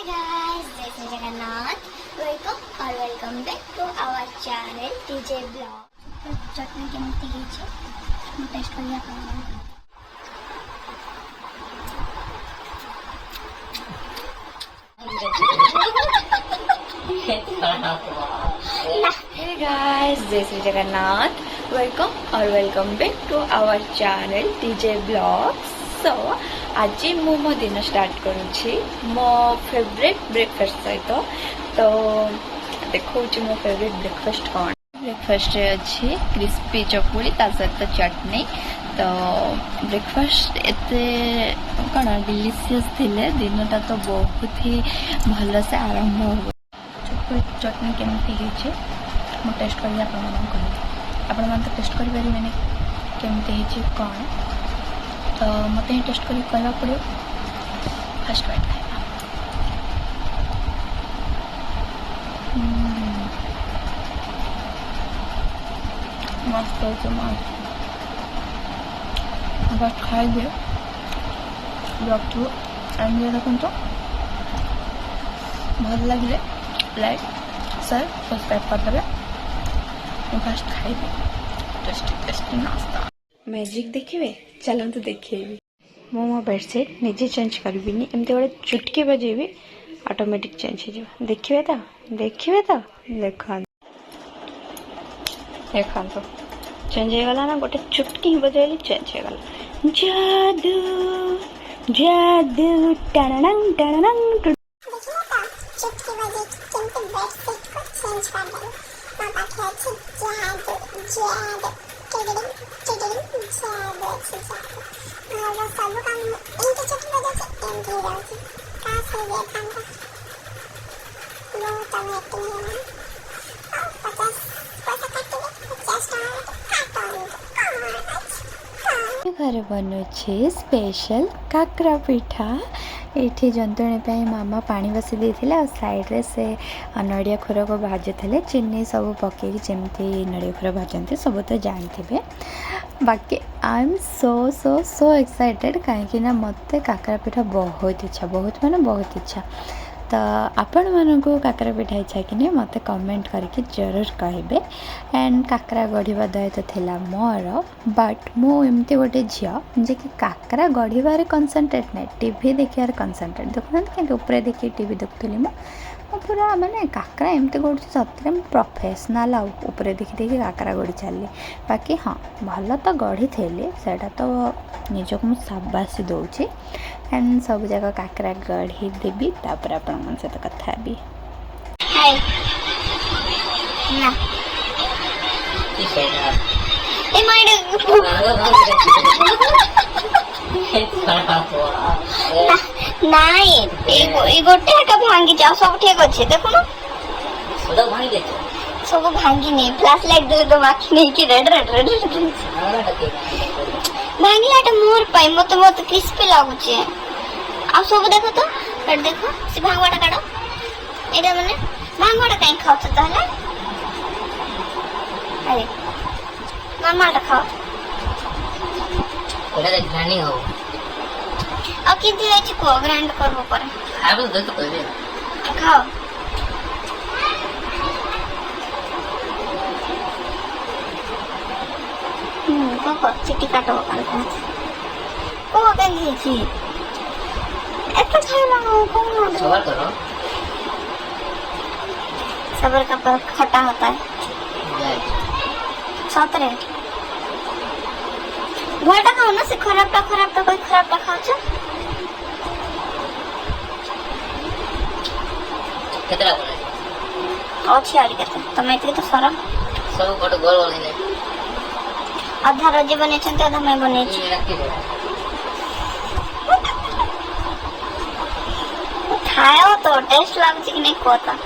Hi guys, this is Jagannath. Welcome back to our channel DJ Blog. चटनी केमती ହେଇଛି ମୁଁ test କରିବା ପାଇଁ Hey guys, this is Jagannath. Welcome back to our channel DJ Vlogs. So, आज मु मो दिन स्टार्ट करूची मो फेवरेट ब्रेकफास्ट सहित तो देखो मो फेवरेट ब्रेकफास्ट कौन ब्रेकफास्ट अच्छी क्रिस्पी चकुली ता सहित चटनी तो ब्रेकफास्ट एते कौन डिलीशियस थिले दिनटा तो बहुत ही भल से आरंभ हो चकुली चटनी केमती होइछे मु टेस्ट करी आपण मन तो टेस्ट करि परिबेनी केमती होइछे कौन तो मत ही टेस्ट करी कहवा पड़ो फर्स्ट बाइट खाइबा मस्त होइछे मस्त बस खाई दे ब्लॉग टू एंड देखो तो भल लगे लाइक शेयर सब्सक्राइब कर देबे फर्स्ट खाइबे टेस्टी नाश्ता मैजिक देखिए चलते देखिए मो बेडसीट निजे चेंज करी एमती गोटे चुटकी बजेबी ऑटोमेटिक चेंज हो देखिए तो देखा देखा तो चेंज हो गला ना गोटे चुटकी बजेली चेंज हो गला जादू जादू टणंग टणंग चुटकी बजे केमती बेडशीट को चेंज कर दे मां पाखे अछि जादू सब काम इनके चुटकी बजे से एमती रहती का से ये काम का लो तमे तुम है ना 50 पैसा काट दे 50 घर बनुचे स्पेशल काकरा पिठा ये जंतुणी मामा पानी बसी देते और साइड्रे से नड़िया खोर को भाजुले चीनी सब पकई जमी नड़िया खोर भाजती सब तो जानते बाकी I am so so so excited कहीं मत काकरा पिठा बहुत इच्छा बहुत माने बहुत इच्छा तो आपण मानू काकरा पिठा इच्छा कि नहीं मत कमेंट करके जरूर कहे एंड काकरा गढ़ा दायित्व थिला मोर बट मु एमती गोटे झील जे कि काकरा गढ़ार कनसेंट्रेट नहीं टीवी देखार कनसेंट्रेट देखुना कि ऊपर देखिए टीवी देखुली मु पूरा माने काकरा एमती गढ़ सतरे प्रोफेशनल आउे देखी देखी काकरा गढ़ी चलली बाकी हाँ भल तो गढ़ी थी से तो निजक मुझे शाबाशी दौची एंड सब जगह काकरा गढ़ी देवी तापर आपण सहित कथा भी हाय ना ए माइड नाई ए गोटे का भांगी जा सब ठीक अछि देखो ना सब भांगी दे सब भांगी नहीं फ्लैश लाइट दे तो माखी नहीं कि रेड भांगी लाइट मोर पाई मत मत क्रिस्पी लागु छे आ सब देखो तो रेड देखो से भांगवाटा काडो एटा माने भांगवाटा काई खाओ छ तहले अरे नॉर्मल खाओ एटा देख ग्राइंडिंग हो अब कितनी लेची को ग्राइंड करबो पर आबे देख तो कहबे खाओ को चिट्टी काटो कर को केंदी छी एत खाइला को सबर करो सबर का पर खट्टा होता है सातरे भलटा खाओ ना से खराब टा कोई खराब टा खाओ छ केतरा बोले अच्छी आली केते तमे इतके तो सारा सब गोट गोल गोल है आधा रजे बने छंते आधा मैं बने छी खाओ तो टेस्ट लागछ कि नहीं कोता